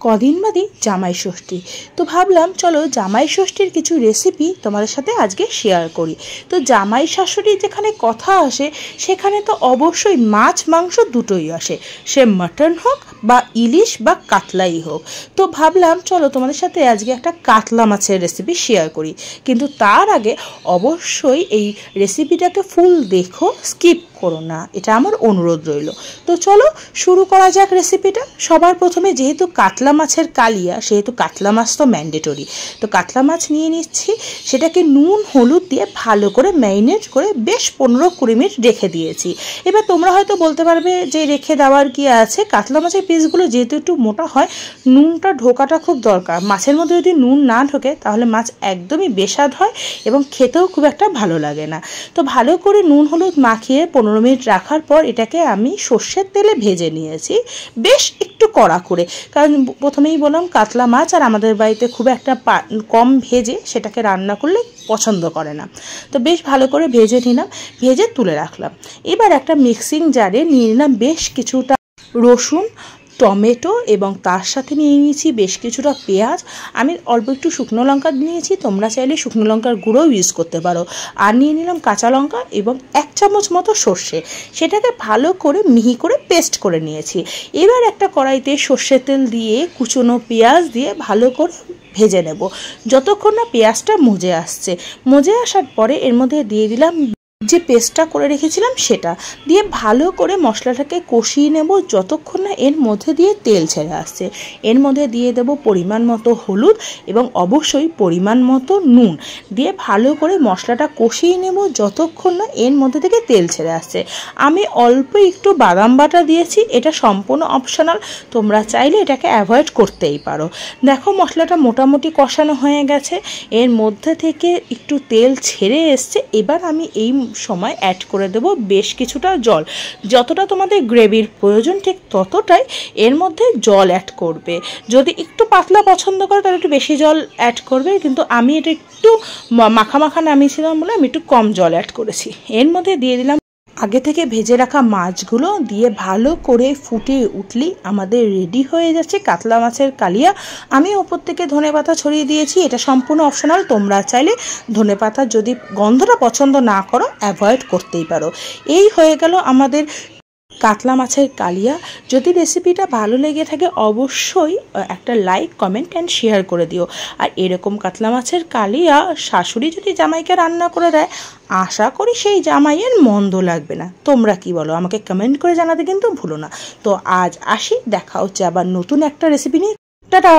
কদিন বাদে জামাই ষষ্ঠী। তো ভাবলাম চলো জামাই ষষ্ঠীর কিছু রেসিপি তোমাদের সাথে আজকে শেয়ার করি। তো জামাই শাশুড়ি যেখানে কথা আসে সেখানে তো অবশ্যই মাছ মাংস দুটোই আসে, সে মাটন হোক বা ইলিশ বা কাতলাই হোক। তো ভাবলাম চলো তোমাদের সাথে আজকে একটা কাতলা মাছের রেসিপি শেয়ার করি, কিন্তু তার আগে অবশ্যই এই রেসিপিটাকে ফুল দেখো, স্কিপ করো না, এটা আমার অনুরোধ রইল। তো চলো শুরু করা যাক রেসিপিটা। সবার প্রথমে যেহেতু কাতলা মাছের কালিয়া, সেহেতু কাতলা মাছ তো ম্যান্ডেটরি। তো কাতলা মাছ নিয়ে নিচ্ছি, সেটাকে নুন হলুদ দিয়ে ভালো করে ম্যারিনেট করে বেশ 15-20 মিনিট রেখে দিয়েছি। এবার তোমরা হয়তো বলতে পারবে যে রেখে দেওয়ার কি আছে, কাতলা মাছের পিসগুলো যেহেতু একটু মোটা হয়, নুনটা ঢোকাটা খুব দরকার। মাছের মধ্যে যদি নুন না ঢোকে তাহলে মাছ একদমই বেস্বাদ হয় এবং খেতেও খুব একটা ভালো লাগে না। তো ভালো করে নুন হলুদ মাখিয়ে 15 মিনিট রাখার পর এটাকে আমি সর্ষের তেলে ভেজে নিয়েছি, বেশ একটু কড়া করে। কারণ প্রথমেই বললাম কাতলা মাছ আর আমাদের বাড়িতে খুব একটা কম ভেজে সেটাকে রান্না করলে পছন্দ করে না। তো বেশ ভালো করে ভেজে নিলাম, ভেজে তুলে রাখলাম। এবার একটা মিক্সিং জারে নিয়ে নিলাম বেশ কিছুটা রসুন, টমেটো এবং তার সাথে নিয়ে নিয়েছি বেশ কিছুটা পেঁয়াজ। আমি অল্প একটু শুকনো লঙ্কা নিয়েছি, তোমরা চাইলে শুকনো লঙ্কার গুঁড়োও ইউজ করতে পারো। আর নিয়ে নিলাম কাঁচা লঙ্কা এবং 1 চামচ মতো সর্ষে, সেটাকে ভালো করে মিহি করে পেস্ট করে নিয়েছি। এবার একটা কড়াইতে সর্ষের তেল দিয়ে কুচনো পেঁয়াজ দিয়ে ভালো করে ভেজে নেব যতক্ষণ না পেঁয়াজটা মজে আসছে। মজে আসার পরে এর মধ্যে দিয়ে দিলাম যে পেস্টটা করে রেখেছিলাম সেটা দিয়ে ভালো করে মশলাটাকে কষিয়ে নেব যতক্ষণ না এর মধ্যে দিয়ে তেল ছেড়ে আসছে। এর মধ্যে দিয়ে দেব পরিমাণ মতো হলুদ এবং অবশ্যই পরিমাণ মতো নুন দিয়ে ভালো করে মশলাটা কষিয়ে নেব যতক্ষণ না এর মধ্যে থেকে তেল ছেড়ে আসছে। আমি অল্প একটু বাদাম বাটা দিয়েছি, এটা সম্পূর্ণ অপশনাল, তোমরা চাইলে এটাকে অ্যাভয়েড করতেই পারো। দেখো মশলাটা মোটামুটি কষানো হয়ে গেছে, এর মধ্যে থেকে একটু তেল ছেড়ে এসছে। এবার আমি এই সময় অ্যাড করে দেব বেশ কিছুটা জল, যতটা তোমাদের গ্রেভির প্রয়োজন ঠিক ততটাই এর মধ্যে জল অ্যাড করবে। যদি একটু পাতলা পছন্দ করো তাহলে একটু বেশি জল অ্যাড করবে, কিন্তু আমি এটা একটু মাখা মাখা নামিয়েছিলাম বলে আমি একটু কম জল অ্যাড করেছি। এর মধ্যে দিয়ে দিলাম আগে থেকে ভেজে রাখা মাছগুলো, দিয়ে ভালো করে ফুটে উঠলেই আমাদের রেডি হয়ে যাচ্ছে কাতলা মাছের কালিয়া। আমি ওপর থেকে ধনেপাতা ছড়িয়ে দিয়েছি, এটা সম্পূর্ণ অপশনাল, তোমরা চাইলে ধনেপাতা যদি গন্ধটা পছন্দ না করো অ্যাভয়েড করতেই পারো। এই হয়ে গেল আমাদের কাতলা মাছের কালিয়া। যদি রেসিপিটা ভালো লেগে থাকে অবশ্যই একটা লাইক, কমেন্ট অ্যান্ড শেয়ার করে দিও। আর এরকম কাতলা মাছের কালিয়া শাশুড়ি যদি জামাইকে রান্না করে দেয়, আশা করি সেই জামাইয়ের মন্দ লাগবে না। তোমরা কি বলো আমাকে কমেন্ট করে জানাতে কিন্তু ভুলো না। তো আজ আসি, দেখা হচ্ছে আবার নতুন একটা রেসিপি নিয়ে। টাটা।